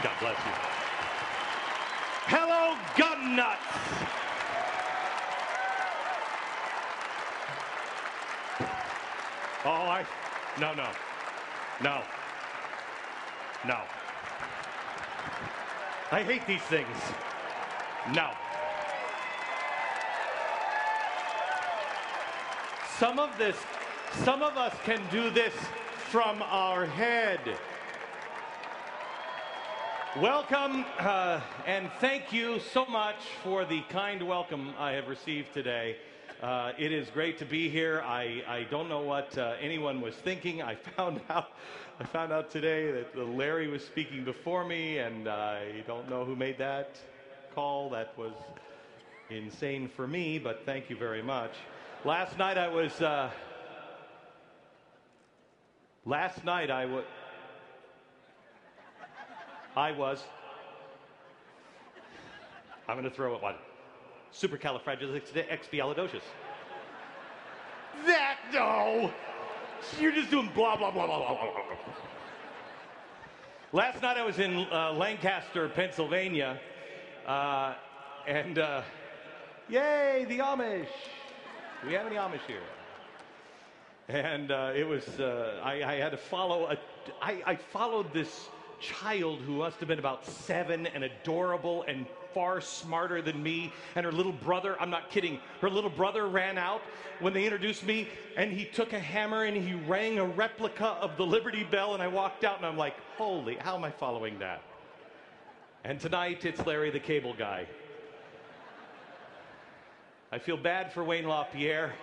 God bless you. Hello, gun nuts. Oh, no. I hate these things. No. Some of us can do this from our head. Welcome, and thank you so much for the kind welcome I have received today. It is great to be here. I don't know what anyone was thinking. I found out today that Larry was speaking before me, and I don't know who made that call. That was insane for me, but thank you very much. Last night I'm going to throw it, what? Supercalifragilisticexpialidocious. No! You're just doing blah, blah, blah, blah, blah, blah. Last night I was in Lancaster, Pennsylvania, and yay, the Amish! Do we have any Amish here? And it was, I had to follow, I followed this child who must have been about 7 and adorable and far smarter than me, and her little brother, I'm not kidding, her little brother ran out when they introduced me, and he took a hammer and he rang a replica of the Liberty Bell, and I walked out and I'm like, holy, how am I following that? And tonight it's Larry the Cable Guy. I feel bad for Wayne LaPierre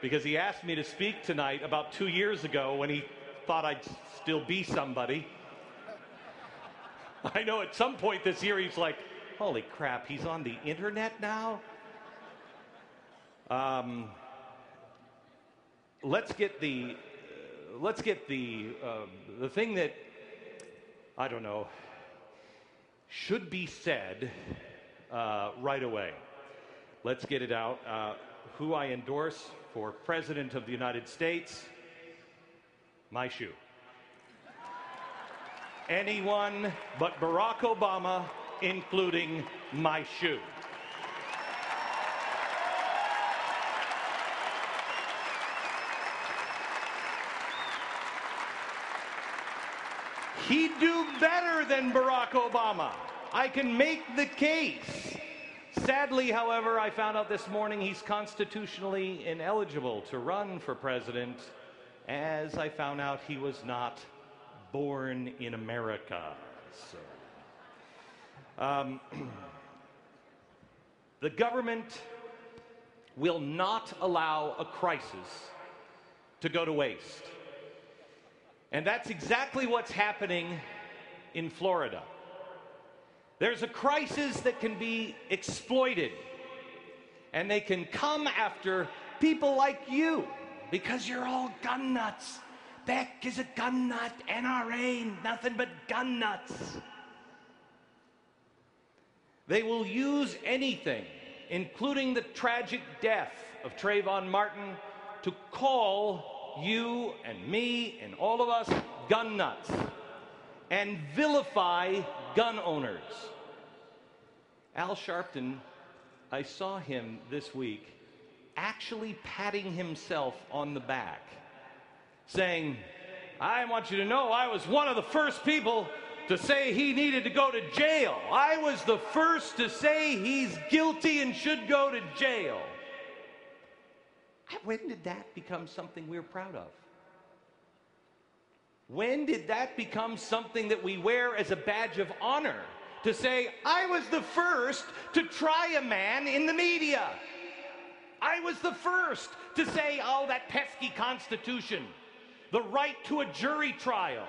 because he asked me to speak tonight about 2 years ago when he thought I'd still be somebody. I know at some point this year he's like, holy crap, he's on the internet now? Let's get the thing that, I don't know, should be said right away. Let's get it out. Who I endorse for President of the United States? My shoe. Anyone but Barack Obama, including my shoe. He'd do better than Barack Obama. I can make the case. Sadly, however, I found out this morning he's constitutionally ineligible to run for president, as I found out he was not born in America. So, the government will not allow a crisis to go to waste. And that's exactly what's happening in Florida. There's a crisis that can be exploited, and they can come after people like you because you're all gun nuts. Beck is a gun nut, NRA, nothing but gun nuts. They will use anything, including the tragic death of Trayvon Martin, to call you and me and all of us gun nuts and vilify gun owners. Al Sharpton, I saw him this week actually patting himself on the back, saying, I want you to know I was one of the first people to say he needed to go to jail. I was the first to say he's guilty and should go to jail. When did that become something we're proud of? When did that become something that we wear as a badge of honor? To say, I was the first to try a man in the media. I was the first to say, oh, that pesky Constitution, the right to a jury trial.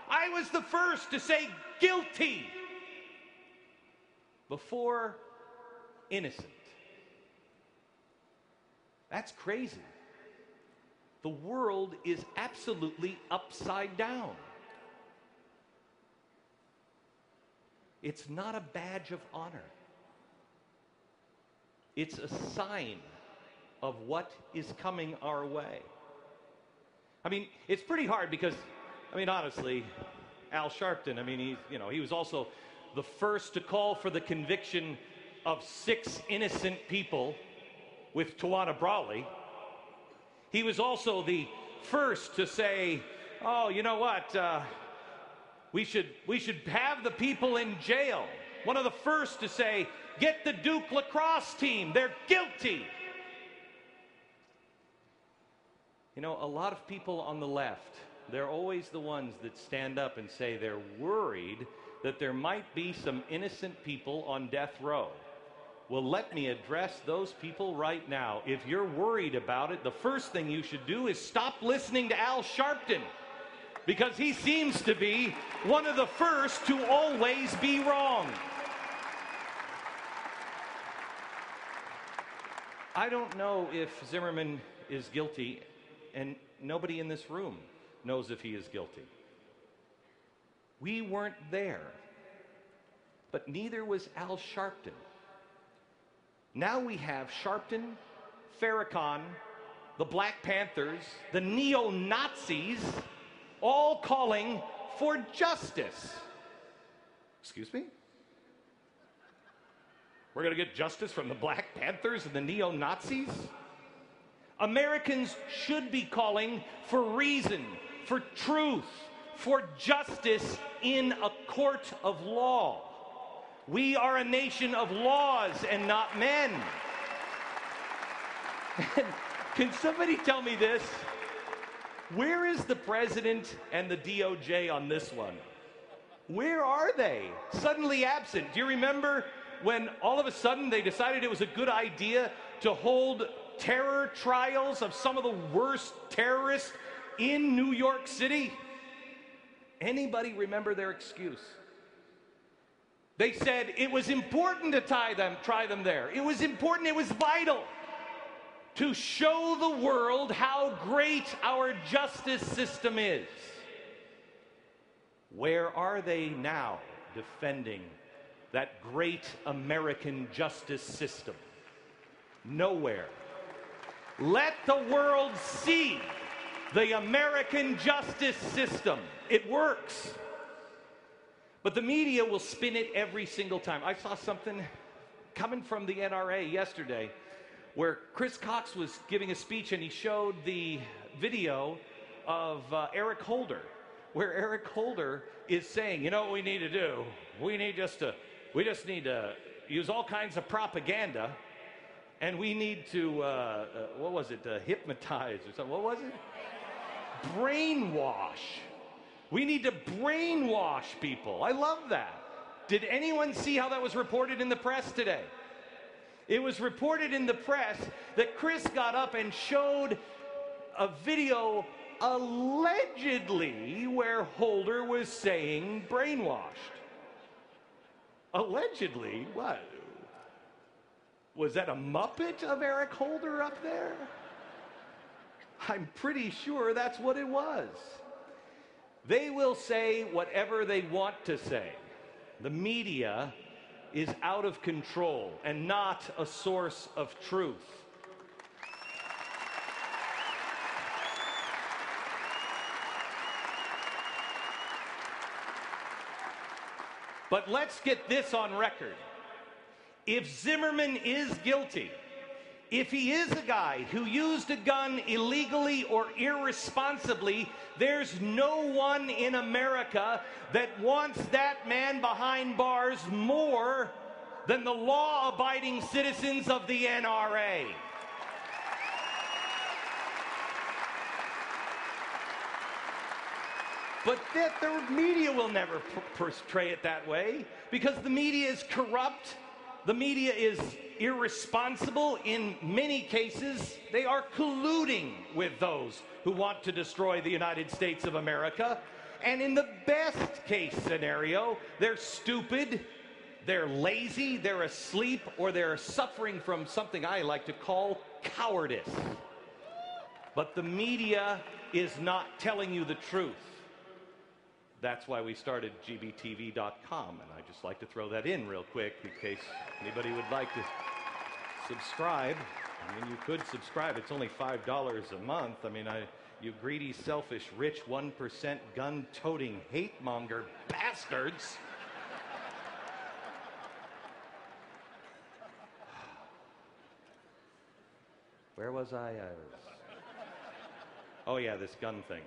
I was the first to say guilty before innocent. That's crazy. The world is absolutely upside down. It's not a badge of honor. It's a sign of what is coming our way. I mean, it's pretty hard because, I mean, honestly, Al Sharpton. I mean, he was also the first to call for the conviction of 6 innocent people with Tawana Brawley. He was also the first to say, oh, you know what, we should have the people in jail. One of the first to say, get the Duke lacrosse team, they're guilty. You know, a lot of people on the left, they're always the ones that stand up and say they're worried that there might be some innocent people on death row. Well, let me address those people right now. If you're worried about it, the first thing you should do is stop listening to Al Sharpton, because he seems to be one of the first to always be wrong. I don't know if Zimmerman is guilty, and nobody in this room knows if he is guilty. We weren't there, but neither was Al Sharpton. Now we have Sharpton, Farrakhan, the Black Panthers, the neo-Nazis, all calling for justice. Excuse me? We're going to get justice from the Black Panthers and the neo-Nazis? Americans should be calling for reason, for truth, for justice in a court of law. We are a nation of laws and not men. And can somebody tell me this? Where is the president and the DOJ on this one? Where are they? Suddenly absent. Do you remember when all of a sudden they decided it was a good idea to hold terror trials of some of the worst terrorists in New York City? Anybody remember their excuse? They said it was important to try them there. It was important, it was vital to show the world how great our justice system is. Where are they now defending that great American justice system? Nowhere. Let the world see the American justice system. It works. But the media will spin it every single time. I saw something coming from the NRA yesterday where Chris Cox was giving a speech and he showed the video of Eric Holder, where Eric Holder is saying, you know what we need to do? We just need to use all kinds of propaganda, and we need to, hypnotize or something. What was it? Brainwash. We need to brainwash people. I love that. Did anyone see how that was reported in the press today? It was reported in the press that Chris got up and showed a video allegedly where Holder was saying brainwashed. Allegedly? What? Was that a Muppet of Eric Holder up there? I'm pretty sure that's what it was. They will say whatever they want to say. The media is out of control and not a source of truth. But let's get this on record. If Zimmerman is guilty, if he is a guy who used a gun illegally or irresponsibly, there's no one in America that wants that man behind bars more than the law-abiding citizens of the NRA. But the media will never portray it that way, because the media is corrupt. The media is irresponsible. In many cases, they are colluding with those who want to destroy the United States of America. And in the best case scenario, they're stupid, they're lazy, they're asleep, or they're suffering from something I like to call cowardice. But the media is not telling you the truth. That's why we started gbtv.com, and I just like to throw that in real quick in case anybody would like to subscribe. I mean, you could subscribe. It's only $5 a month. I mean, You greedy, selfish, rich 1% gun-toting hate-monger bastards. Where was I? Oh yeah, this gun thing.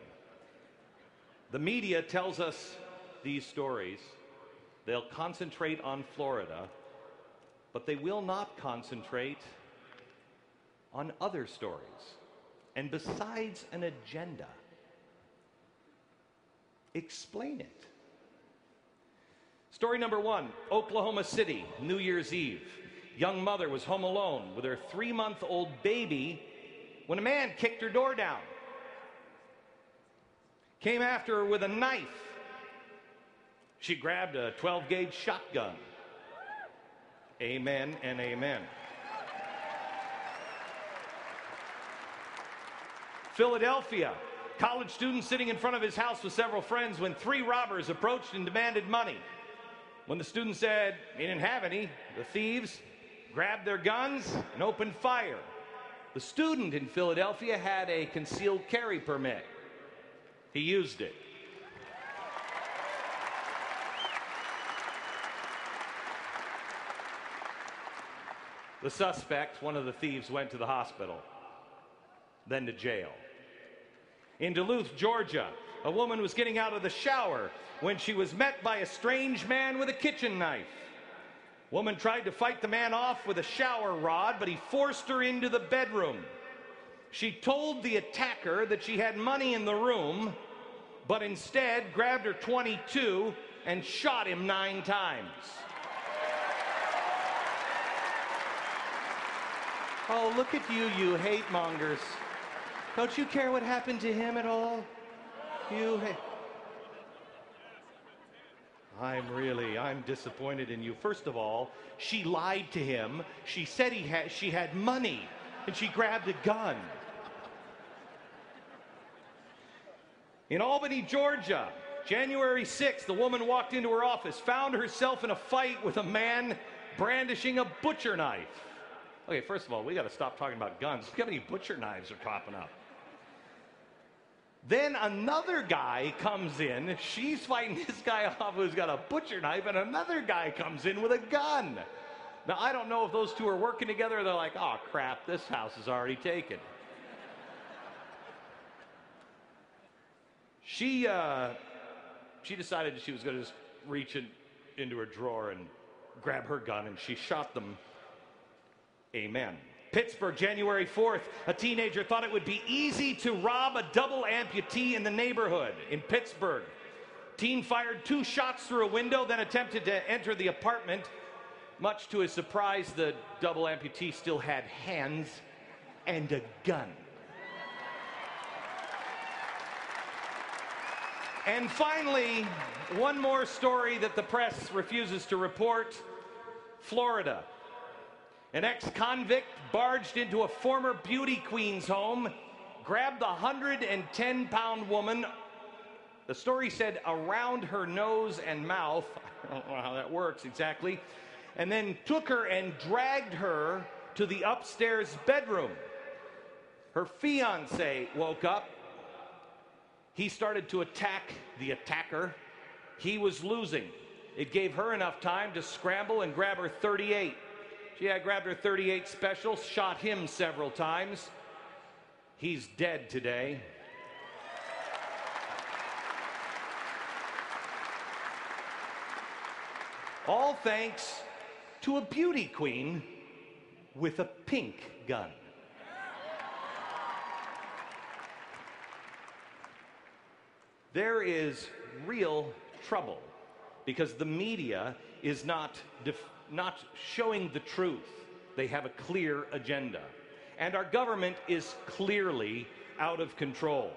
The media tells us these stories. They'll concentrate on Florida, but they will not concentrate on other stories. And besides an agenda, explain it. Story number one, Oklahoma City, New Year's Eve. Young mother was home alone with her 3-month-old baby when a man kicked her door down. Came after her with a knife. She grabbed a 12-gauge shotgun. Amen and amen. Philadelphia, college student sitting in front of his house with several friends when 3 robbers approached and demanded money. When the student said he didn't have any, the thieves grabbed their guns and opened fire. The student in Philadelphia had a concealed carry permit. He used it. The suspect, one of the thieves, went to the hospital, then to jail. In Duluth, Georgia, a woman was getting out of the shower when she was met by a strange man with a kitchen knife. Woman tried to fight the man off with a shower rod, but he forced her into the bedroom. She told the attacker that she had money in the room, but instead grabbed her .22 and shot him 9 times. Oh, look at you, you hate mongers. Don't you care what happened to him at all? You hate... I'm disappointed in you. First of all, she lied to him. She said she had money, and she grabbed a gun. In Albany, Georgia, January 6th, the woman walked into her office, found herself in a fight with a man brandishing a butcher knife. Okay, first of all, we got to stop talking about guns. Look how many butcher knives are popping up. Then another guy comes in. She's fighting this guy off who's got a butcher knife, and another guy comes in with a gun. Now, I don't know if those two are working together, or they're like, oh, crap, this house is already taken. She decided she was going to just reach into her drawer and grab her gun, and she shot them. Amen. Pittsburgh, January 4th, a teenager thought it would be easy to rob a double amputee in the neighborhood in Pittsburgh. Teen fired 2 shots through a window, then attempted to enter the apartment. Much to his surprise, the double amputee still had hands and a gun. And finally, one more story that the press refuses to report. Florida. An ex-convict barged into a former beauty queen's home, grabbed the 110-pound woman, the story said around her nose and mouth, I don't know how that works exactly, and then took her and dragged her to the upstairs bedroom. Her fiancé woke up. He started to attack the attacker. He was losing. It gave her enough time to scramble and grab her .38. She had grabbed her .38 special, shot him several times. He's dead today. All thanks to a beauty queen with a pink gun. There is real trouble because the media is not showing the truth. They have a clear agenda. And our government is clearly out of control.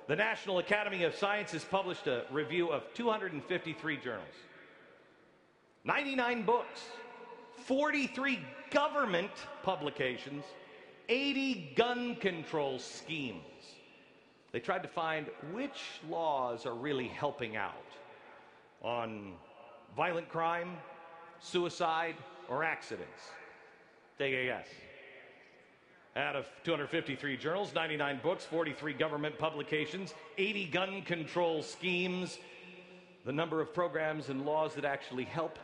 The National Academy of Sciences published a review of 253 journals, 99 books, 43 government publications, 80 gun control schemes. They tried to find which laws are really helping out on violent crime, suicide, or accidents. Take a guess. Out of 253 journals, 99 books, 43 government publications, 80 gun control schemes. The number of programs and laws that actually help,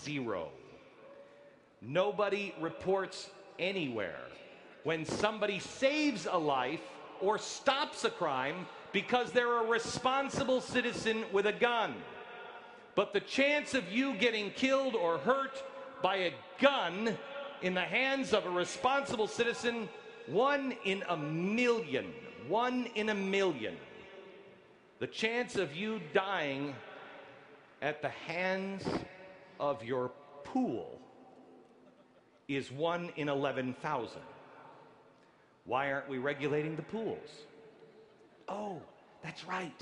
0. Nobody reports anywhere when somebody saves a life or stops a crime because they're a responsible citizen with a gun. But the chance of you getting killed or hurt by a gun in the hands of a responsible citizen, 1 in a million. 1 in a million. The chance of you dying at the hands of your pool is 1 in 11,000. Why aren't we regulating the pools? Oh, that's right.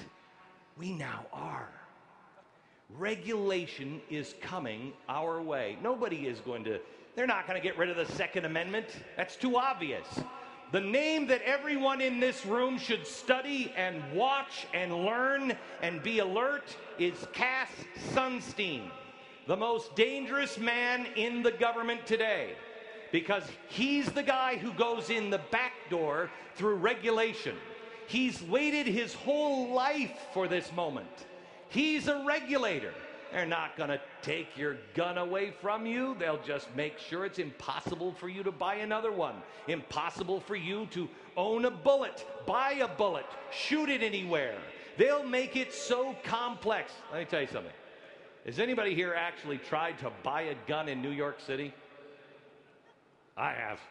We now are. Regulation is coming our way. Nobody is going to, they're not going to get rid of the Second Amendment. That's too obvious. The name that everyone in this room should study and watch and learn and be alert is Cass Sunstein, the most dangerous man in the government today, because he's the guy who goes in the back door through regulation. He's waited his whole life for this moment. He's a regulator. They're not going to take your gun away from you. They'll just make sure it's impossible for you to buy another one. Impossible for you to own a bullet, buy a bullet, shoot it anywhere. They'll make it so complex. Let me tell you something. Has anybody here actually tried to buy a gun in New York City? I have.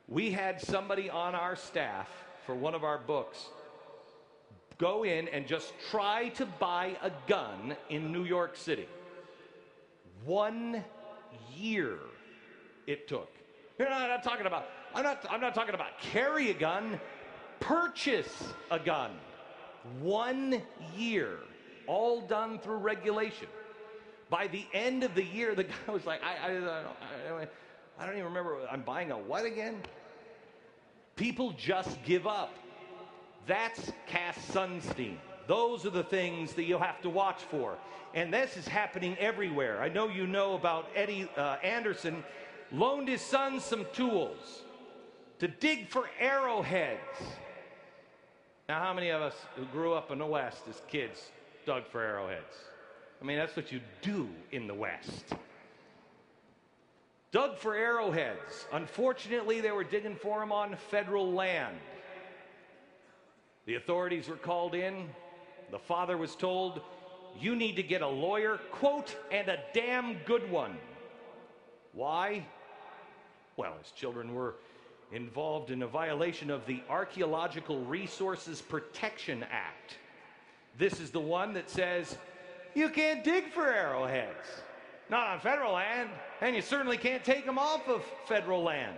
We had somebody on our staff for one of our books go in and just try to buy a gun in New York City. 1 year it took. I'm not talking about, I'm not talking about carry a gun, purchase a gun. 1 year, all done through regulation. By the end of the year, the guy was like, I don't even remember, I'm buying a what again? People just give up. That's Cass Sunstein. Those are the things that you'll have to watch for. And this is happening everywhere. I know you know about Eddie Anderson, loaned his son some tools to dig for arrowheads. Now, how many of us who grew up in the West as kids dug for arrowheads? I mean, that's what you do in the West. Dug for arrowheads. Unfortunately, they were digging for them on federal land. The authorities were called in. The father was told, you need to get a lawyer, quote, and a damn good one. Why? Well, his children were involved in a violation of the Archaeological Resources Protection Act. This is the one that says, you can't dig for arrowheads. Not on federal land, and you certainly can't take them off of federal land.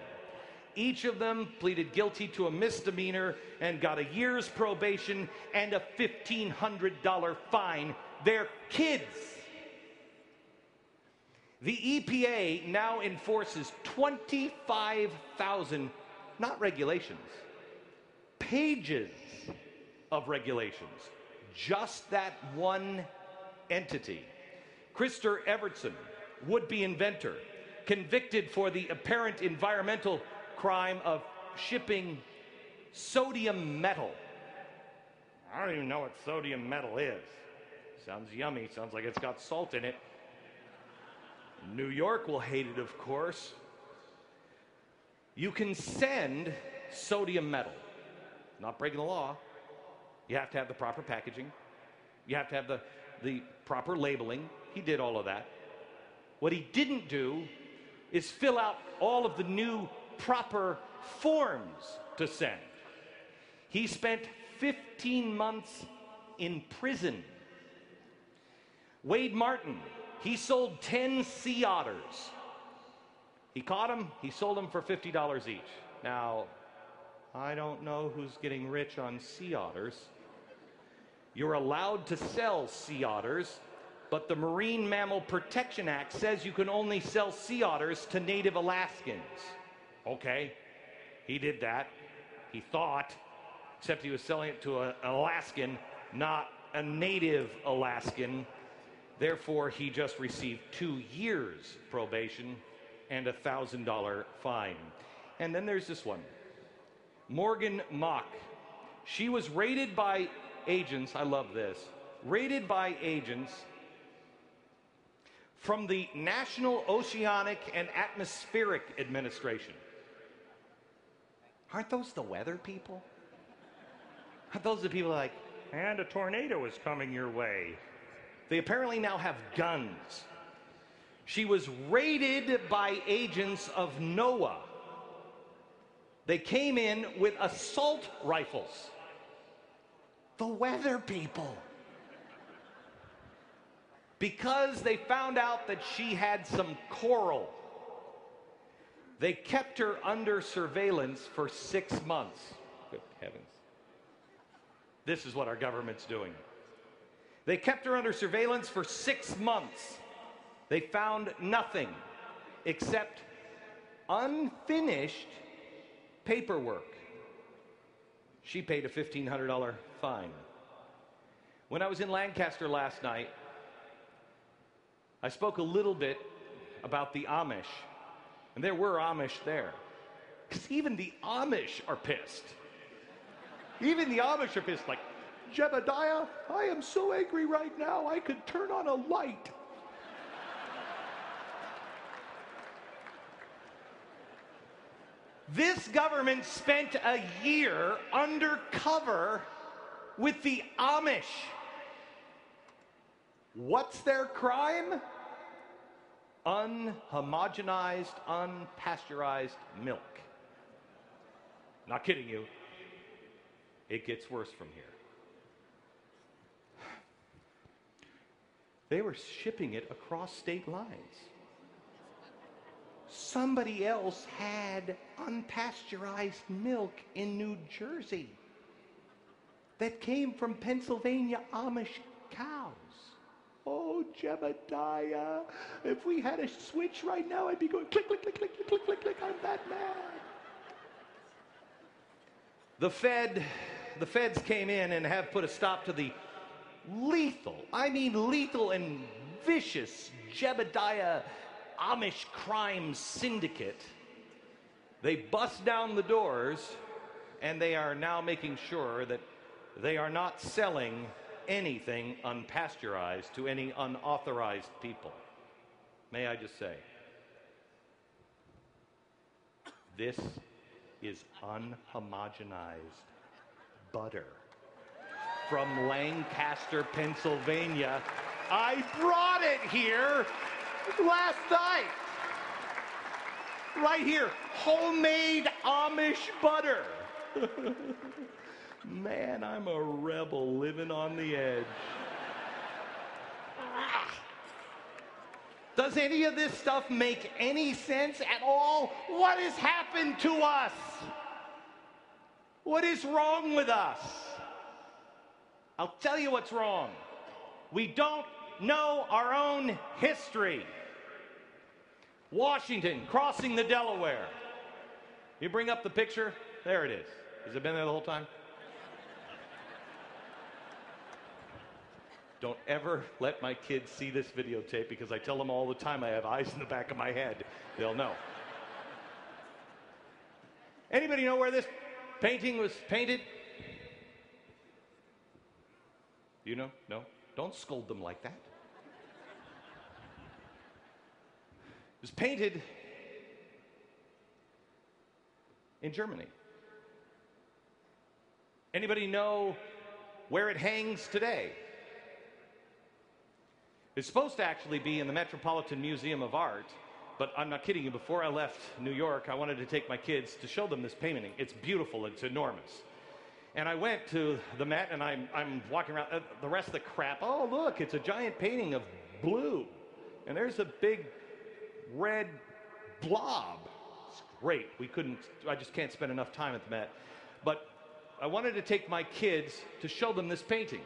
Each of them pleaded guilty to a misdemeanor and got a year's probation and a $1,500 fine. They're kids. The EPA now enforces 25,000, not regulations, pages of regulations. Just that one entity. Krister Evertson, would-be inventor, convicted for the apparent environmental crime of shipping sodium metal. I don't even know what sodium metal is. Sounds yummy. Sounds like it's got salt in it. New York will hate it, of course. You can send sodium metal. Not breaking the law. You have to have the proper packaging. You have to have the proper labeling. He did all of that. What he didn't do is fill out all of the new proper forms to send. He spent 15 months in prison. Wade Martin, he sold 10 sea otters. He caught them, he sold them for $50 each. Now, I don't know who's getting rich on sea otters. You're allowed to sell sea otters, but the Marine Mammal Protection Act says you can only sell sea otters to native Alaskans. Okay, he did that. He thought, except he was selling it to an Alaskan, not a native Alaskan. Therefore, he just received 2 years probation and a $1,000 fine. And then there's this one, Morgan Mock. She was raided by agents, I love this, raided by agents from the National Oceanic and Atmospheric Administration. Aren't those the weather people? Aren't those the people like, and a tornado is coming your way? They apparently now have guns. She was raided by agents of NOAA. They came in with assault rifles. The weather people. Because they found out that she had some coral. They kept her under surveillance for 6 months. Good heavens. This is what our government's doing. They kept her under surveillance for 6 months. They found nothing except unfinished paperwork. She paid a $1,500 fine. When I was in Lancaster last night, I spoke a little bit about the Amish. And there were Amish there. Because even the Amish are pissed. Even the Amish are pissed. Like, Jebediah, I am so angry right now, I could turn on a light. This government spent a year undercover with the Amish. What's their crime? Unhomogenized, unpasteurized milk. Not kidding you. It gets worse from here. They were shipping it across state lines. Somebody else had unpasteurized milk in New Jersey that came from Pennsylvania Amish cows. Oh, Jebediah, if we had a switch right now, I'd be going click, click, click, click, click, click, click, I'm that mad. The feds came in and have put a stop to the lethal, I mean lethal and vicious Jebediah Amish crime syndicate. They bust down the doors and they are now making sure that they are not selling anything unpasteurized to any unauthorized people. May I just say, this is unhomogenized butter from Lancaster, Pennsylvania. I brought it here last night. Right here, homemade Amish butter. Man, I'm a rebel living on the edge. Does any of this stuff make any sense at all? What has happened to us? What is wrong with us? I'll tell you what's wrong. We don't know our own history. Washington crossing the Delaware. You bring up the picture? There it is. Has it been there the whole time? Don't ever let my kids see this videotape because I tell them all the time I have eyes in the back of my head. They'll know. Anybody know where this painting was painted? You know? No? Don't scold them like that. It was painted in Germany. Anybody know where it hangs today? It's supposed to actually be in the Metropolitan Museum of Art, but I'm not kidding you. Before I left New York, I wanted to take my kids to show them this painting. It's beautiful. It's enormous. And I went to the Met, and I'm walking around. The rest of the crap, oh, look, it's a giant painting of blue. And there's a big red blob. It's great. I just can't spend enough time at the Met. But I wanted to take my kids to show them this painting.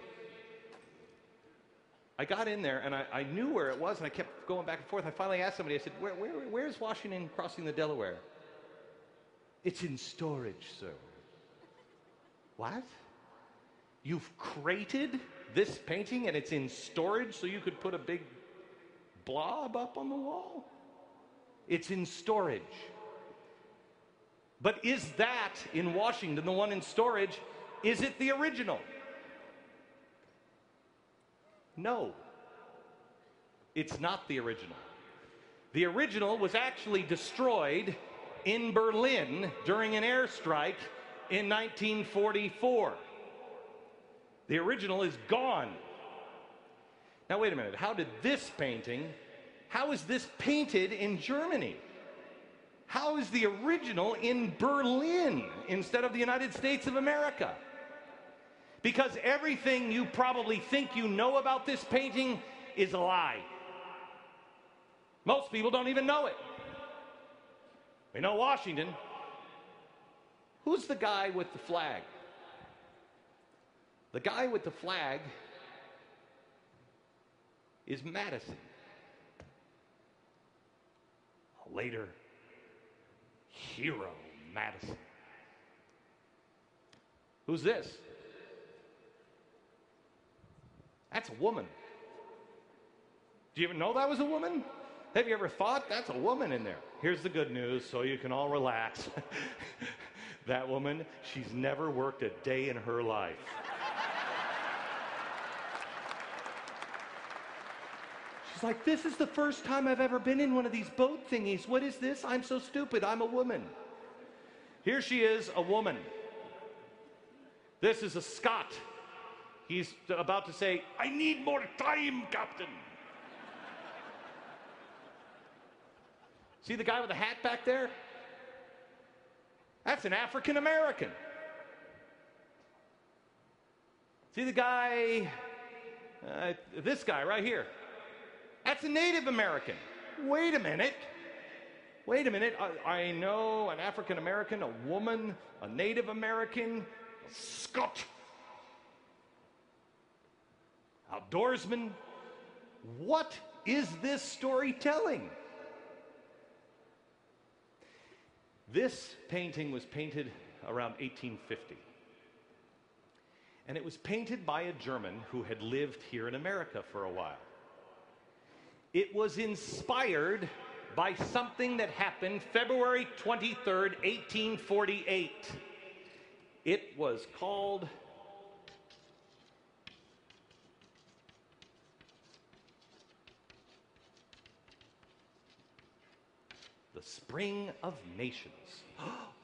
I got in there, and I knew where it was, and I kept going back and forth. I finally asked somebody, I said, where's Washington crossing the Delaware? It's in storage, sir. What? You've crated this painting, and it's in storage so you could put a big blob up on the wall? It's in storage. But is that in Washington, the one in storage, is it the original? No, it's not the original. The original was actually destroyed in Berlin during an airstrike in 1944. The original is gone. Now wait a minute, how is this painted in Germany? How is the original in Berlin instead of the United States of America? Because everything you probably think you know about this painting is a lie. Most people don't even know it. We know Washington. Who's the guy with the flag? The guy with the flag is Madison. A later hero, Madison. Who's this? That's a woman. Do you even know that was a woman? Have you ever thought that's a woman in there? Here's the good news so you can all relax. That woman, she's never worked a day in her life. She's like, this is the first time I've ever been in one of these boat thingies. What is this? I'm so stupid. I'm a woman. Here she is, a woman. This is a Scot. He's about to say, I need more time, Captain. See the guy with the hat back there? That's an African American. See the guy, this guy right here? That's a Native American. Wait a minute. Wait a minute. I know an African American, a woman, a Native American, a Scot, outdoorsman. What is this story telling? This painting was painted around 1850. And it was painted by a German who had lived here in America for a while. It was inspired by something that happened February 23rd, 1848. It was called the Spring of Nations.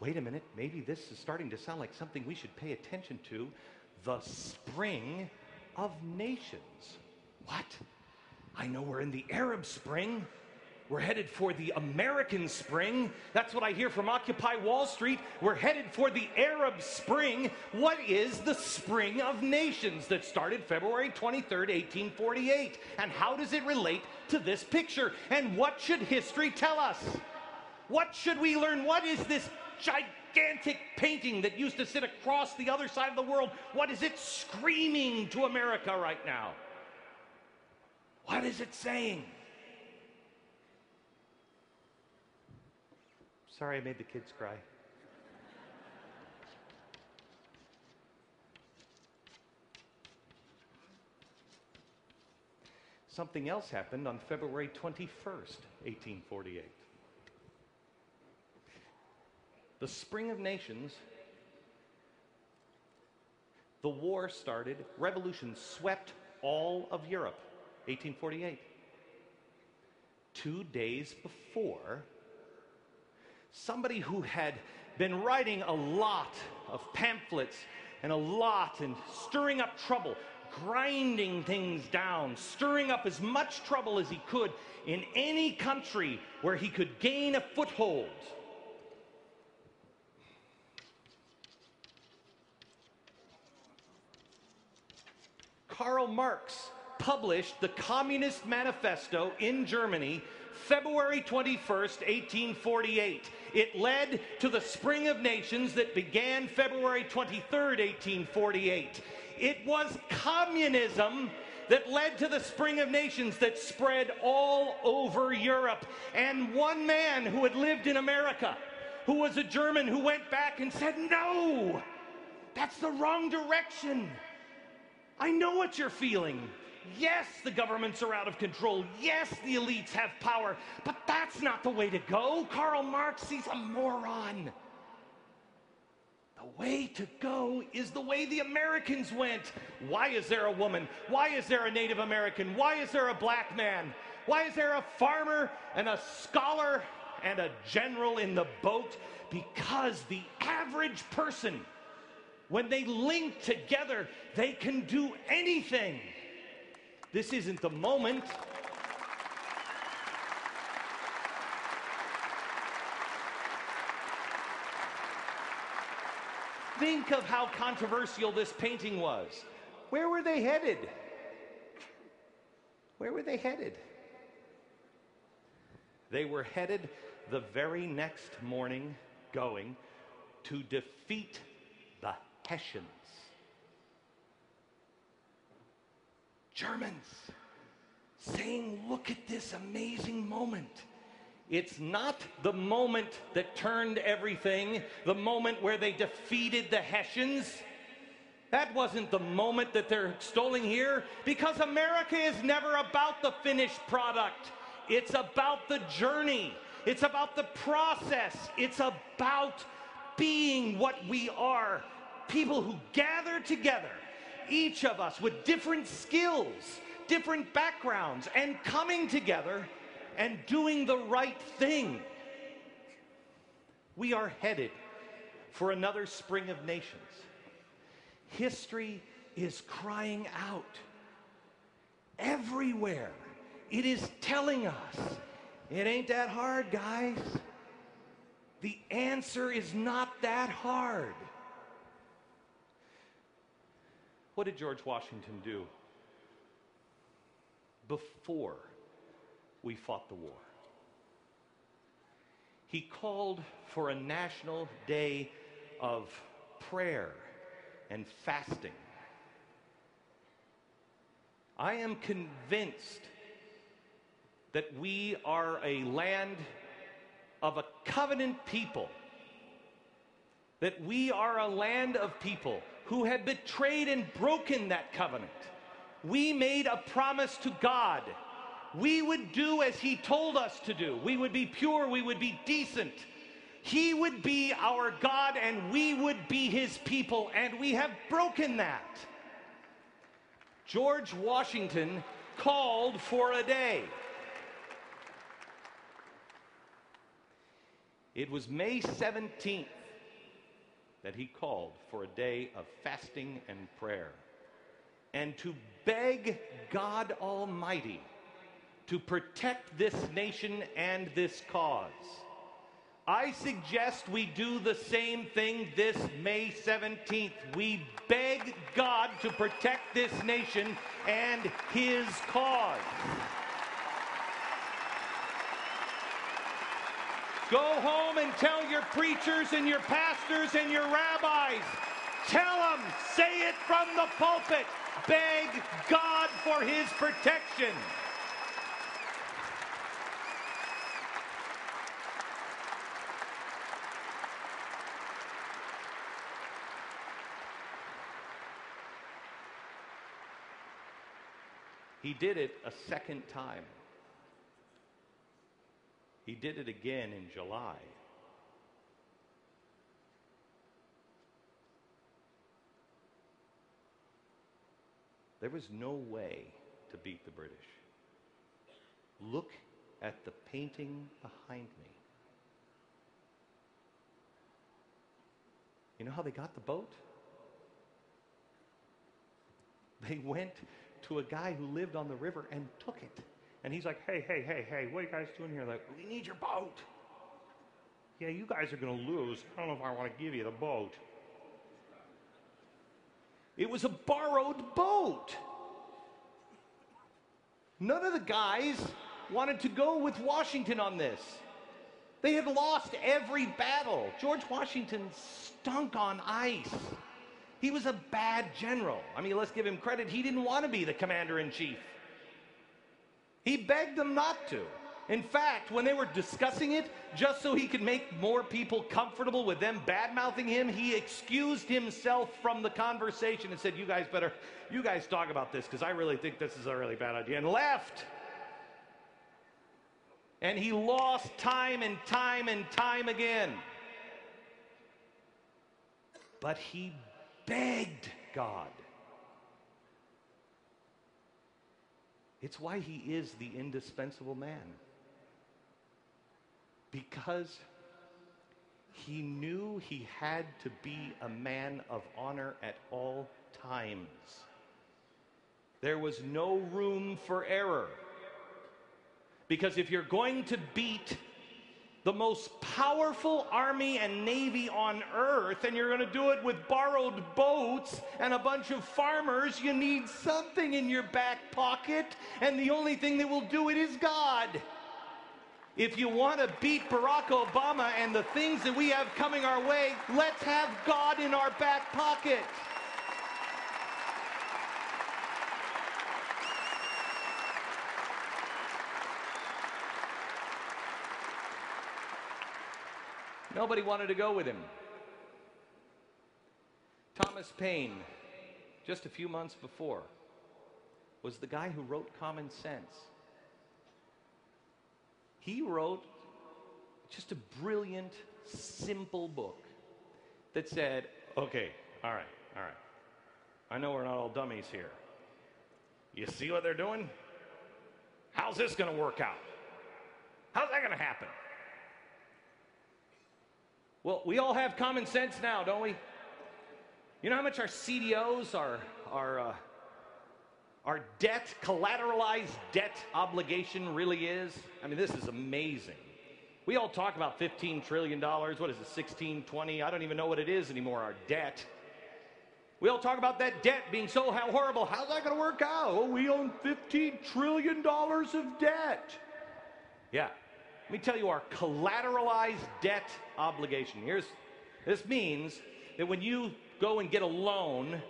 Wait a minute, maybe this is starting to sound like something we should pay attention to. The Spring of Nations. What? I know we're in the Arab Spring. We're headed for the American Spring. That's what I hear from Occupy Wall Street. We're headed for the Arab Spring. What is the Spring of Nations that started February 23rd, 1848? And how does it relate to this picture? And what should history tell us? What should we learn? What is this gigantic painting that used to sit across the other side of the world? What is it screaming to America right now? What is it saying? Sorry I made the kids cry. Something else happened on February 21st, 1848. The Spring of Nations, the war started, revolution swept all of Europe, 1848. 2 days before, somebody who had been writing a lot of pamphlets and stirring up trouble, grinding things down, stirring up as much trouble as he could in any country where he could gain a foothold. Karl Marx published the Communist Manifesto in Germany February 21st, 1848. It led to the Spring of Nations that began February 23rd, 1848. It was communism that led to the Spring of Nations that spread all over Europe. And one man who had lived in America, who was a German, who went back and said, no, that's the wrong direction. I know what you're feeling. Yes, the governments are out of control. Yes, the elites have power. But that's not the way to go. Karl Marx, he's a moron. The way to go is the way the Americans went. Why is there a woman? Why is there a Native American? Why is there a black man? Why is there a farmer and a scholar and a general in the boat? Because the average person, when they link together, they can do anything. This isn't the moment. Think of how controversial this painting was. Where were they headed? Where were they headed? They were headed the very next morning going to defeat the Hessians. Germans saying, look at this amazing moment. It's not the moment that turned everything, the moment where they defeated the Hessians. That wasn't the moment that they're extolling here, because America is never about the finished product. It's about the journey. It's about the process. It's about being what we are. People who gather together, each of us with different skills, different backgrounds, and coming together and doing the right thing. We are headed for another spring of nations. History is crying out. Everywhere, it is telling us, it ain't that hard, guys. The answer is not that hard. What did George Washington do before we fought the war? He called for a national day of prayer and fasting. I am convinced that we are a land of a covenant people, that we are a land of people who had betrayed and broken that covenant. We made a promise to God. We would do as he told us to do. We would be pure, we would be decent. He would be our God and we would be his people, and we have broken that. George Washington called for a day. It was May 17th that he called for a day of fasting and prayer, and to beg God Almighty to protect this nation and this cause. I suggest we do the same thing this May 17th. We beg God to protect this nation and his cause. Go home and tell your preachers and your pastors and your rabbis. Tell them, say it from the pulpit. Beg God for his protection. He did it a second time. He did it again in July. There was no way to beat the British. Look at the painting behind me. You know how they got the boat? They went to a guy who lived on the river and took it. And he's like, hey, what are you guys doing here? Like, we need your boat. Yeah, you guys are going to lose. I don't know if I want to give you the boat. It was a borrowed boat. None of the guys wanted to go with Washington on this. They had lost every battle. George Washington stunk on ice. He was a bad general. I mean, let's give him credit. He didn't want to be the commander-in-chief. He begged them not to. In fact, when they were discussing it, just so he could make more people comfortable with them bad-mouthing him, he excused himself from the conversation and said, you guys talk about this, because I really think this is a really bad idea, and left. And he lost time and time and time again. but he begged God. It's why he is the indispensable man. Because he knew he had to be a man of honor at all times. There was no room for error. Because if you're going to beat the most powerful army and navy on earth, and you're going to do it with borrowed boats and a bunch of farmers, you need something in your back pocket, and the only thing that will do it is God. If you want to beat Barack Obama and the things that we have coming our way, let's have God in our back pocket. Nobody wanted to go with him. Thomas Paine, just a few months before, was the guy who wrote Common Sense. He wrote just a brilliant, simple book that said, okay, all right. I know we're not all dummies here. You see what they're doing? How's this going to work out? How's that going to happen? Well, we all have common sense now, don't we? You know how much our CDOs, our debt, collateralized debt obligation really is? I mean, this is amazing. We all talk about $15 trillion. What is it, 16, 20? I don't even know what it is anymore, our debt. We all talk about that debt being so horrible. How's that going to work out? Oh, we own $15 trillion of debt. Yeah. Let me tell you our collateralized debt obligation. This means that when you go and get a loan,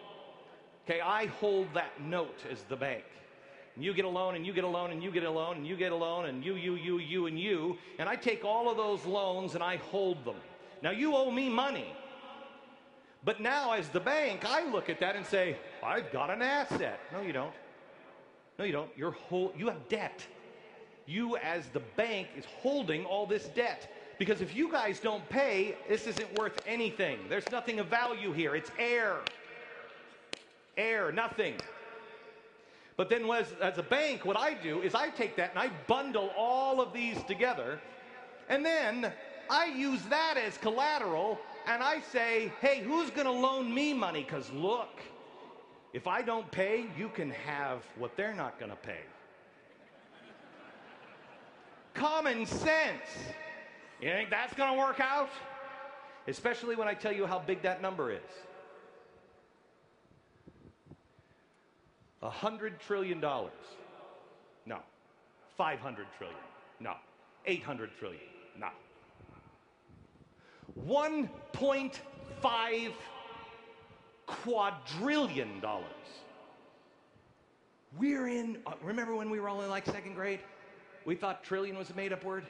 okay, I hold that note as the bank. And you get a loan, and you get a loan, and you get a loan, and you get a loan, and you, and I take all of those loans and I hold them. Now you owe me money. But now as the bank, I look at that and say, I've got an asset. No, you don't. No, you don't. You have debt. You as the bank is holding all this debt. Because if you guys don't pay, this isn't worth anything. There's nothing of value here. It's air. Air, nothing. But then as a bank, what I do is I take that and I bundle all of these together, and then I use that as collateral, and I say, hey, who's going to loan me money? Because look, if I don't pay, you can have what they're not going to pay. Common sense. You think that's going to work out? Especially when I tell you how big that number is. $100 trillion. No. 500 trillion. No. 800 trillion. No. $1.5 quadrillion. We're in, remember when we were all in like second grade? We thought trillion was a made-up word?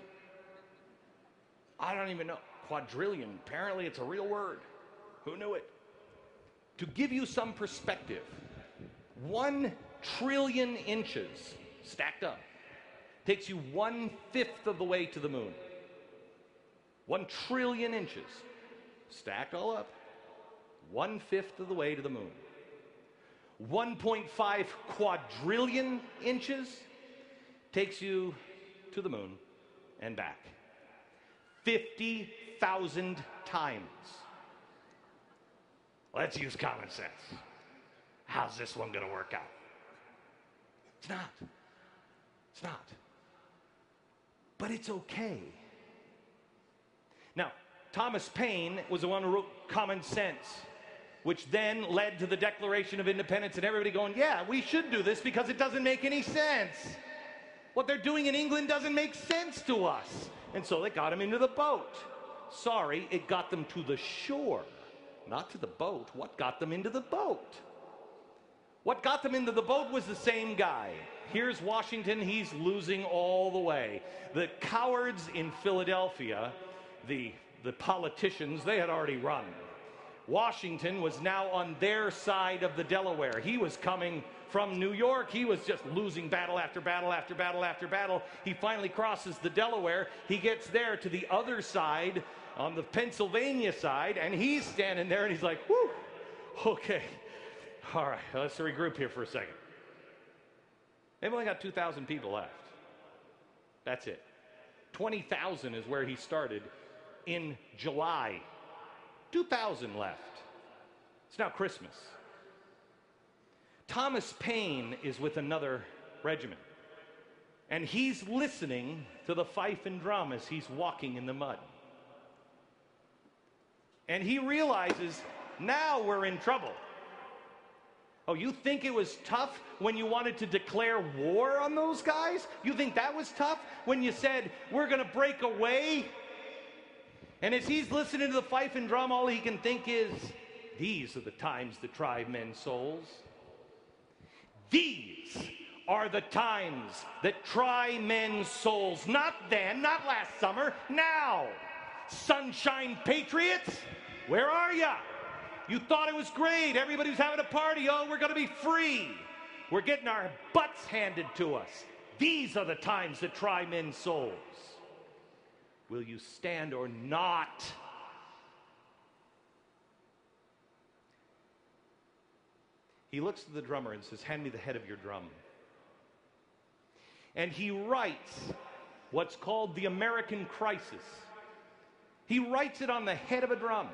I don't even know. Quadrillion, apparently it's a real word. Who knew it? To give you some perspective, 1 trillion inches stacked up takes you 1/5 of the way to the moon. 1 trillion inches stacked all up, 1/5 of the way to the moon. 1.5 quadrillion inches takes you to the moon and back. 50,000 times. Let's use common sense. How's this one going to work out? It's not. It's not. But it's okay. Now, Thomas Paine was the one who wrote Common Sense, which then led to the Declaration of Independence and everybody going, yeah, we should do this because it doesn't make any sense. What they're doing in England doesn't make sense to us. And so they got him into the boat. Sorry, it got them to the shore, not to the boat. What got them into the boat? What got them into the boat was the same guy. Here's Washington, he's losing all the way. The cowards in Philadelphia, the politicians, they had already run. Washington was now on their side of the Delaware. He was coming from New York. He was just losing battle after battle after battle after battle. He finally crosses the Delaware. He gets there to the other side, on the Pennsylvania side, and he's standing there and he's like, whew, okay, all right, let's regroup here for a second. They've only got 2,000 people left. That's it. 20,000 is where he started in July. 2,000 left. It's now Christmas. Thomas Paine is with another regiment, and he's listening to the fife and drum as he's walking in the mud. And he realizes, now we're in trouble. Oh, you think it was tough when you wanted to declare war on those guys? You think that was tough when you said, we're going to break away? And as he's listening to the fife and drum, all he can think is, these are the times that try men's souls. These are the times that try men's souls. Not then, not last summer, now. Sunshine patriots, where are ya? You thought it was great. Everybody was having a party. Oh, we're going to be free. We're getting our butts handed to us. These are the times that try men's souls. Will you stand or not? He looks to the drummer and says, hand me the head of your drum. And he writes what's called the American Crisis. He writes it on the head of a drum.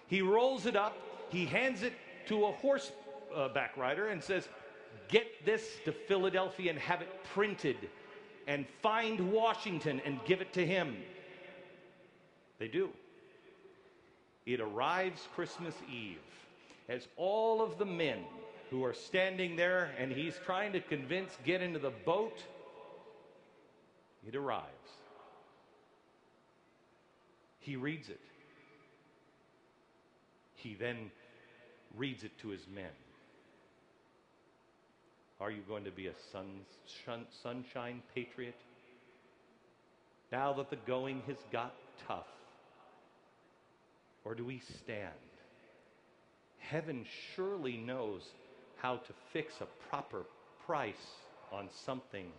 He rolls it up, he hands it to a horseback rider and says, get this to Philadelphia and have it printed, and find Washington and give it to him. They do. It arrives Christmas Eve as all of the men who are standing there and he's trying to convince get into the boat, it arrives. He reads it. He then reads it to his men. Are you going to be a sunshine patriot? Now that the going has got tough? Or do we stand? Heaven surely knows how to fix a proper price on something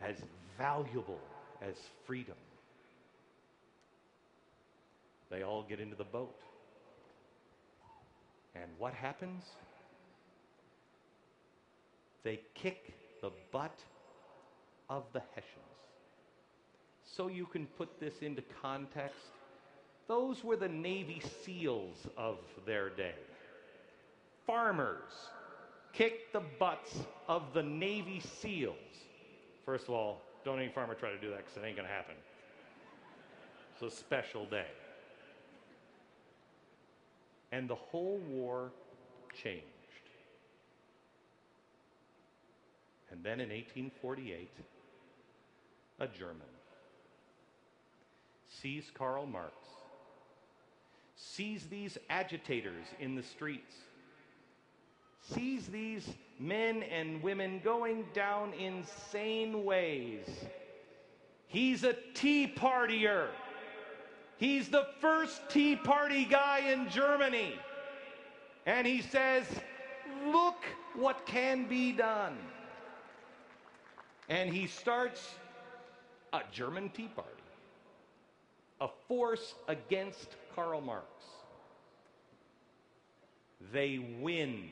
as valuable as freedom. They all get into the boat. And what happens? They kick the butt of the Hessians. So you can put this into context. Those were the Navy SEALs of their day. Farmers kicked the butts of the Navy SEALs. First of all, don't any farmer try to do that because it ain't going to happen. It's a special day. And the whole war changed. And then in 1848, a German sees Karl Marx, sees these agitators in the streets, sees these men and women going down insane ways. He's a Tea Partier. He's the first Tea Party guy in Germany. And he says, look what can be done. And he starts a German Tea Party, a force against Karl Marx. They win.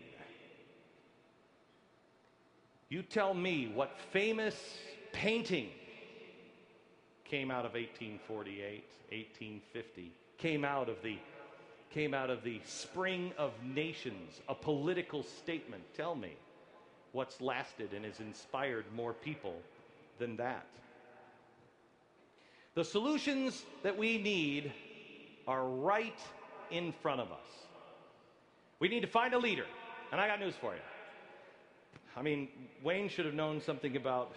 You tell me what famous painting came out of 1848, 1850, came out of the spring of nations, a political statement. Tell me what's lasted and has inspired more people than that. The solutions that we need are right in front of us. We need to find a leader, and I got news for you. I mean, Wayne should have known something about,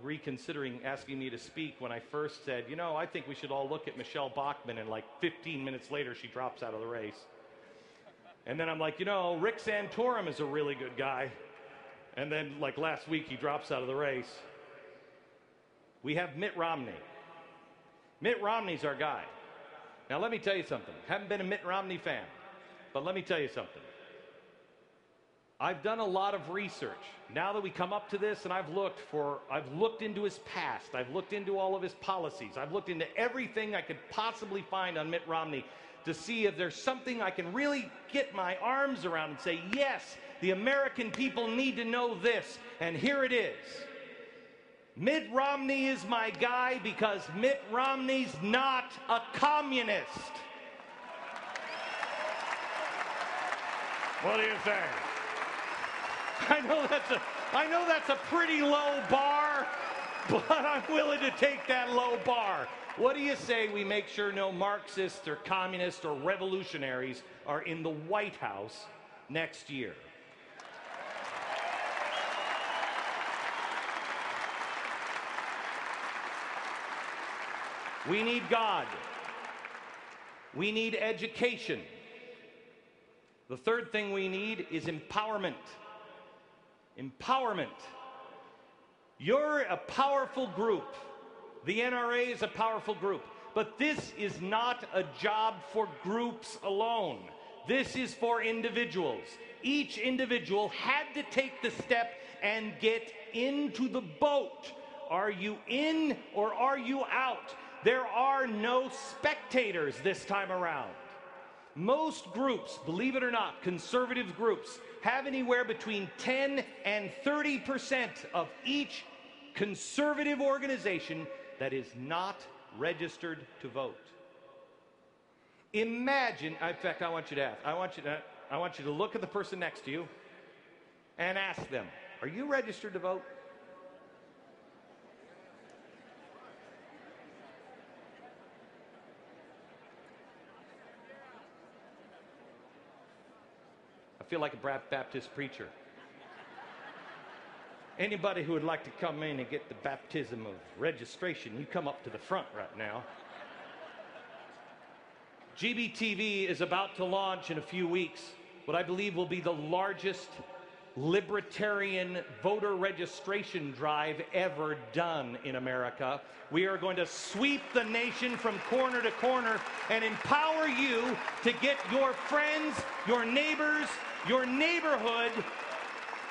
reconsidering asking me to speak when I first said, I think we should all look at Michelle Bachmann, and like 15 minutes later, she drops out of the race. And then I'm like, Rick Santorum is a really good guy. And then like last week, he drops out of the race. We have Mitt Romney. Mitt Romney's our guy. Now, let me tell you something. Haven't been a Mitt Romney fan, but let me tell you something. I've done a lot of research. Now that we come up to this, and I've looked into his past, I've looked into all of his policies, I've looked into everything I could possibly find on Mitt Romney to see if there's something I can really get my arms around and say, yes, the American people need to know this, and here it is. Mitt Romney is my guy because Mitt Romney's not a communist. What do you say? I know that's a pretty low bar, but I'm willing to take that low bar. What do you say we make sure no Marxists or communists or revolutionaries are in the White House next year? We need God. We need education. The third thing we need is empowerment. Empowerment. You're a powerful group. The NRA is a powerful group. But this is not a job for groups alone. This is for individuals. Each individual had to take the step and get into the boat. Are you in or are you out? There are no spectators this time around. Most groups, believe it or not, conservative groups, have anywhere between 10 and 30% of each conservative organization that is not registered to vote. Imagine, in fact, I want you to ask, I want you to look at the person next to you and ask them, are you registered to vote? I feel like a Baptist preacher. Anybody who would like to come in and get the baptism of registration, you come up to the front right now. GBTV is about to launch in a few weeks what I believe will be the largest libertarian voter registration drive ever done in America. We are going to sweep the nation from corner to corner and empower you to get your friends, your neighbors, your neighborhood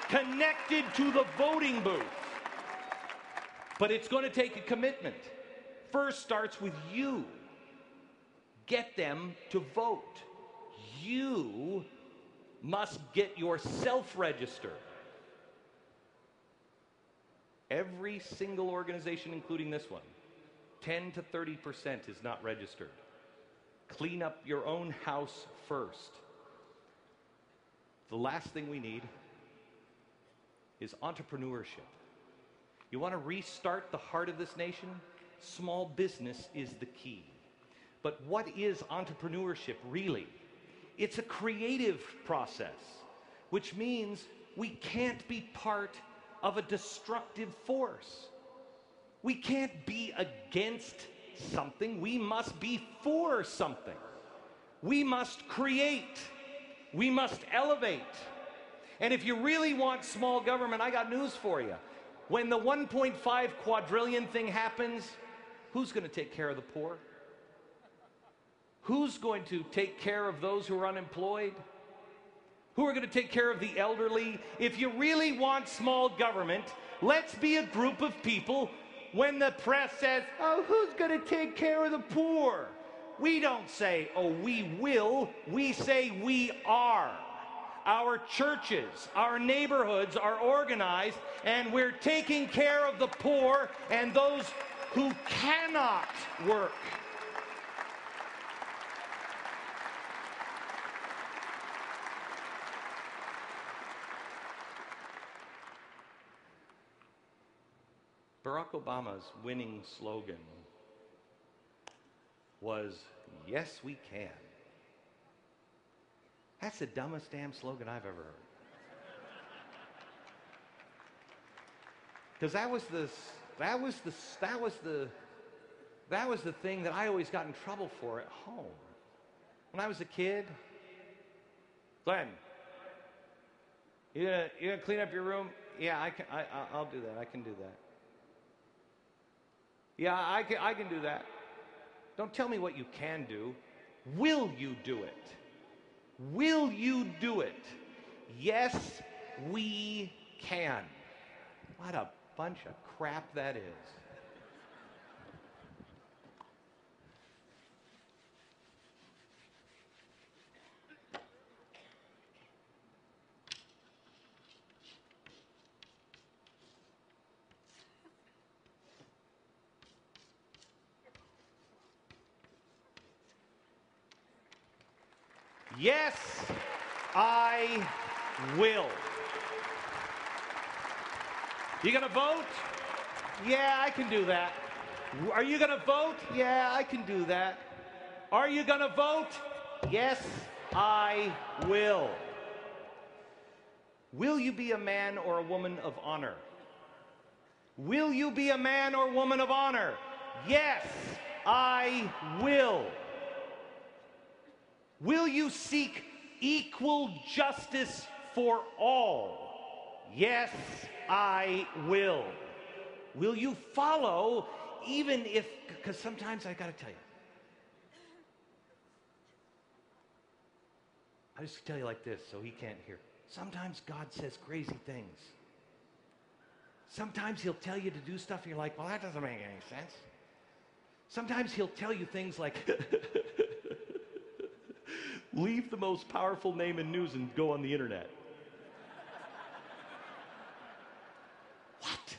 connected to the voting booth. But it's going to take a commitment. First starts with you. Get them to vote. You must get yourself registered. Every single organization, including this one, 10 to 30% is not registered. Clean up your own house first. The last thing we need is entrepreneurship. You want to restart the heart of this nation? Small business is the key. But what is entrepreneurship really? It's a creative process, which means we can't be part of a destructive force. We can't be against something. We must be for something. We must create. We must elevate. And if you really want small government, I got news for you. When the 1.5 quadrillion thing happens, who's going to take care of the poor? Who's going to take care of those who are unemployed? Who are going to take care of the elderly? If you really want small government, let's be a group of people. When the press says, oh, who's going to take care of the poor? We don't say, oh, we will. We say we are. Our churches, our neighborhoods are organized, and we're taking care of the poor and those who cannot work. Barack Obama's winning slogan was, yes, we can. That's the dumbest damn slogan I've ever heard. Because that was the thing that I always got in trouble for at home. When I was a kid, Glenn, you gonna clean up your room? Yeah, I'll do that. I can do that. Yeah, I can do that. Don't tell me what you can do. Will you do it? Will you do it? Yes, we can. What a bunch of crap that is. Yes, I will. You gonna vote? Yeah, I can do that. Are you gonna vote? Yeah, I can do that. Are you gonna vote? Yes, I will. Will you be a man or a woman of honor? Will you be a man or woman of honor? Yes, I will. Will you seek equal justice for all? Yes, I will. Will you follow even if, because sometimes I got to tell you, I just tell you like this so he can't hear. Sometimes God says crazy things. Sometimes he'll tell you to do stuff and you're like, well, that doesn't make any sense. Sometimes he'll tell you things like, leave the most powerful name in news and go on the internet. What?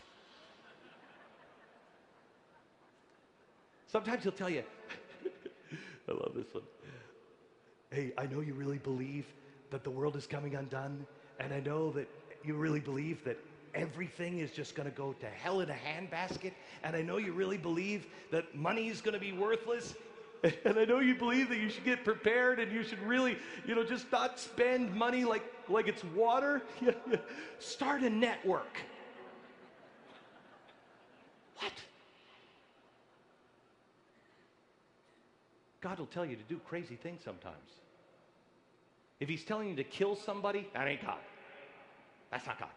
Sometimes he'll tell you, I love this one. Hey, I know you really believe that the world is coming undone, and I know that you really believe that everything is just going to go to hell in a handbasket, and I know you really believe that money is going to be worthless, and I know you believe that you should get prepared and you should really, just not spend money like it's water. Start a network. What? God will tell you to do crazy things sometimes. If he's telling you to kill somebody, that ain't God. That's not God.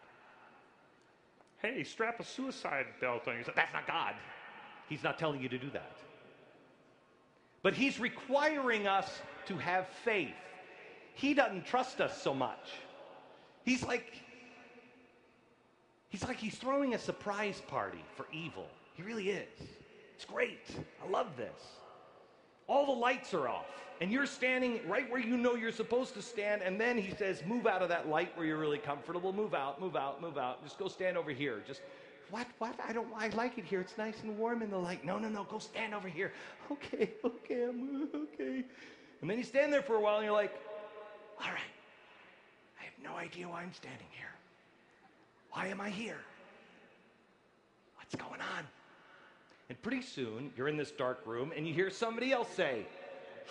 Hey, strap a suicide belt on yourself. That's not God. He's not telling you to do that. But he's requiring us to have faith. He doesn't trust us so much. He's like he's throwing a surprise party for evil. He really is. It's great. I love this. All the lights are off, and you're standing right where you know you're supposed to stand, and then he says, move out of that light where you're really comfortable. Move out, move out, move out. Just go stand over here. Just, what? I like it here. It's nice and warm in the light. No, go stand over here. Okay, okay. And then you stand there for a while, and you're like, all right, I have no idea why I'm standing here. Why am I here? What's going on? And pretty soon, you're in this dark room, and you hear somebody else say,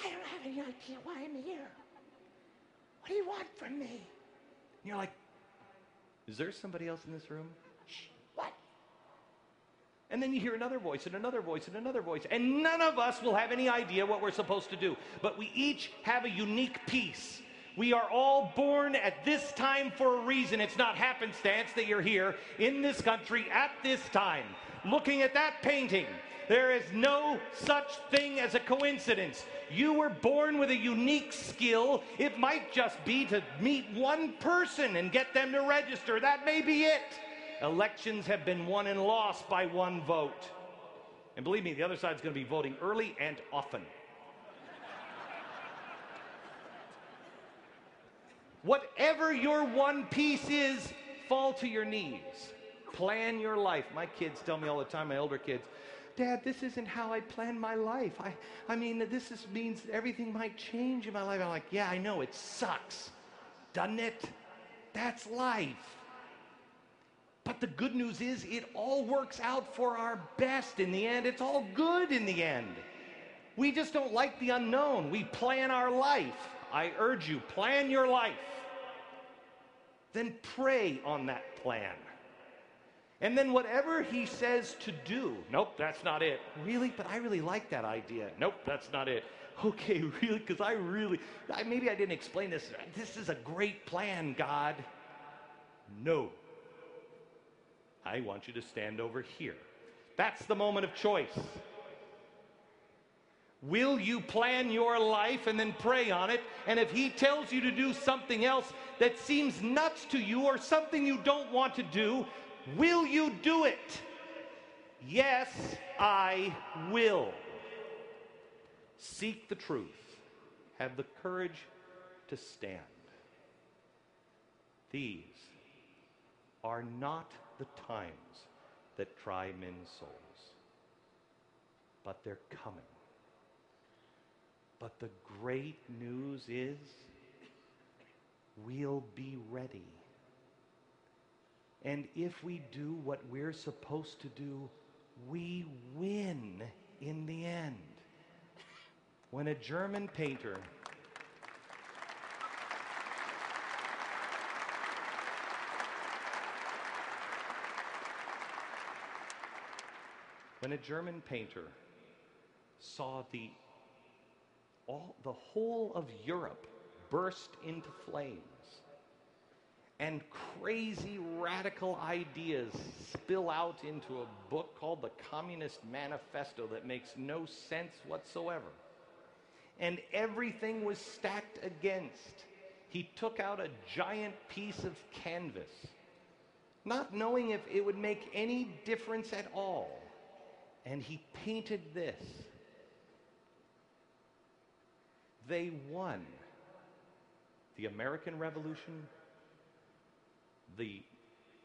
I don't have any idea why I'm here. What do you want from me? And you're like, is there somebody else in this room? Shh, what? And then you hear another voice, and another voice, and another voice, and none of us will have any idea what we're supposed to do. But we each have a unique piece. We are all born at this time for a reason. It's not happenstance that you're here in this country at this time. Looking at that painting, there is no such thing as a coincidence. You were born with a unique skill. It might just be to meet one person and get them to register. That may be it. Elections have been won and lost by one vote. And believe me, the other side's going to be voting early and often. Whatever your one piece is, fall to your knees. Plan your life. My kids tell me all the time, my older kids, Dad, this isn't how I plan my life. I mean, this means everything might change in my life. I'm like, yeah, I know, it sucks. Doesn't it? That's life. But the good news is it all works out for our best in the end. It's all good in the end. We just don't like the unknown. We plan our life. I urge you, plan your life. Then pray on that plan. And then whatever he says to do, nope, that's not it. Really? But I really like that idea. Nope, that's not it. Okay, really? Because maybe I didn't explain this. This is a great plan, God. No. I want you to stand over here. That's the moment of choice. Will you plan your life and then pray on it? And if he tells you to do something else that seems nuts to you or something you don't want to do, will you do it? Yes, I will. Seek the truth. Have the courage to stand. These are not the times that try men's souls, but they're coming. But the great news is we'll be ready. And if we do what we're supposed to do, we win in the end. When a German painter saw the whole of Europe burst into flames and crazy radical ideas spill out into a book called the Communist Manifesto that makes no sense whatsoever, and everything was stacked against, he took out a giant piece of canvas, not knowing if it would make any difference at all, and he painted this. They won the American Revolution, the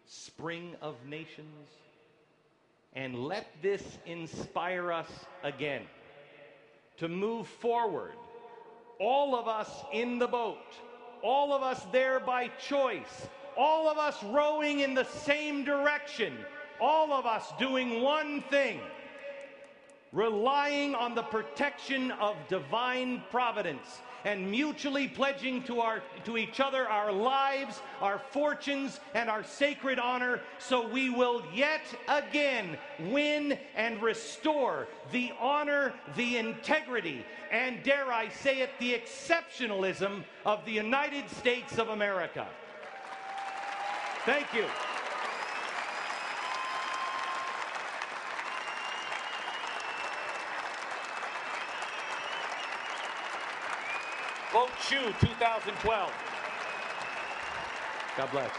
Spring of Nations, and let this inspire us again to move forward. All of us in the boat, all of us there by choice, all of us rowing in the same direction, all of us doing one thing: relying on the protection of divine providence and mutually pledging to each other our lives, our fortunes, and our sacred honor, so we will yet again win and restore the honor, the integrity, and dare I say it, the exceptionalism of the United States of America. Thank you. Vote Chew 2012. God bless.